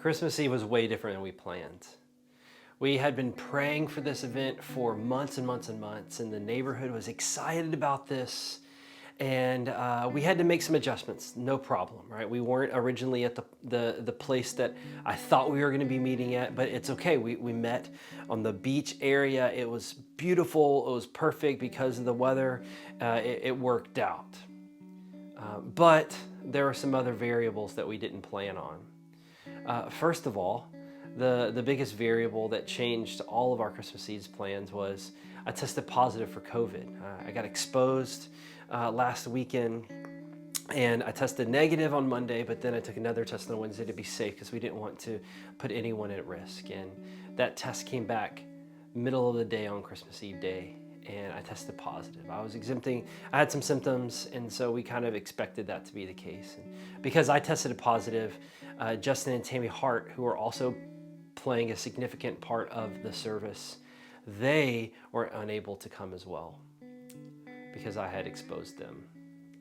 Christmas Eve was way different than we planned. We had been praying for this event for months and months and months, and the neighborhood was excited about this. And we had to make some adjustments, no problem, right? We weren't originally at the place that I thought we were going to be meeting at, but it's okay. We met on the beach area. It was beautiful. It was perfect because of the weather. It worked out. But there were some other variables that we didn't plan on. First of all, the biggest variable that changed all of our Christmas Eve plans was I tested positive for COVID. I got exposed last weekend, and I tested negative on Monday, but then I took another test on Wednesday to be safe because we didn't want to put anyone at risk. And that test came back middle of the day on Christmas Eve day, and I tested positive. I had some symptoms, and so we kind of expected that to be the case. And because I tested positive, Justin and Tammy Hart, who are also playing a significant part of the service, they were unable to come as well because I had exposed them,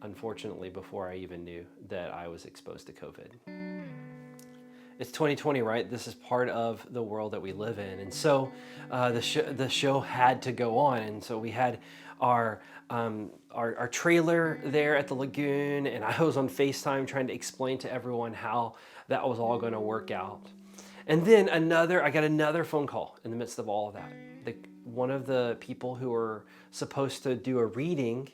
unfortunately, before I even knew that I was exposed to COVID. It's 2020, right? This is part of the world that we live in. And so the show had to go on. And so we had our trailer there at the lagoon, and I was on FaceTime trying to explain to everyone how that was all going to work out. And then I got another phone call in the midst of all of that. One of the people who were supposed to do a reading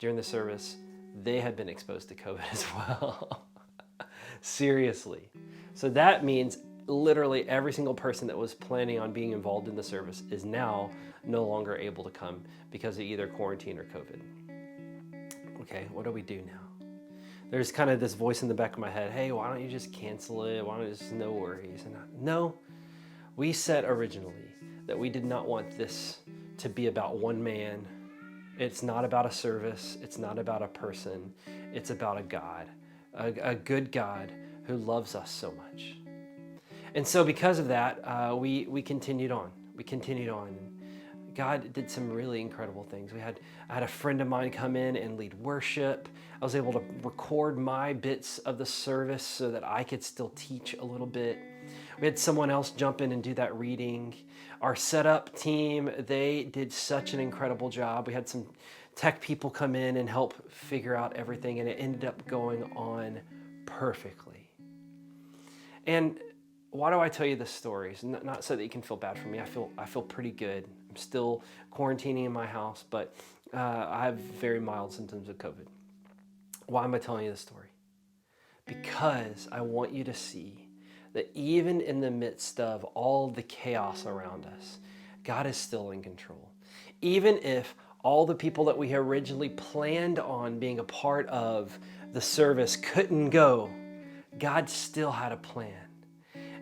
during the service, they had been exposed to COVID as well. Seriously. So that means literally every single person that was planning on being involved in the service is now no longer able to come because of either quarantine or COVID. Okay, what do we do now? There's kind of this voice in the back of my head, hey, why don't you just cancel it? Why don't you just, no worries? And no, we said originally that we did not want this to be about one man. It's not about a service. It's not about a person. It's about a God, a good God who loves us so much. And so because of that, we continued on. We continued on. God did some really incredible things. I had a friend of mine come in and lead worship. I was able to record my bits of the service so that I could still teach a little bit. We had someone else jump in and do that reading. Our setup team, they did such an incredible job. We had some tech people come in and help figure out everything, and it ended up going on perfectly. And why do I tell you this story? It's not so that you can feel bad for me. I feel pretty good. I'm still quarantining in my house, but I have very mild symptoms of COVID. Why am I telling you this story? Because I want you to see that even in the midst of all the chaos around us, God is still in control. Even if all the people that we originally planned on being a part of the service couldn't go, God still had a plan.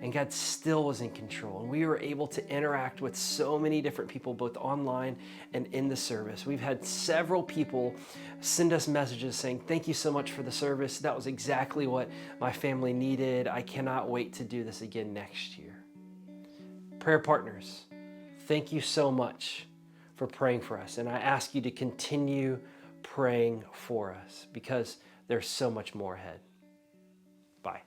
And God still was in control. And we were able to interact with so many different people, both online and in the service. We've had several people send us messages saying, thank you so much for the service. That was exactly what my family needed. I cannot wait to do this again next year. Prayer partners, thank you so much for praying for us. And I ask you to continue praying for us because there's so much more ahead. Bye.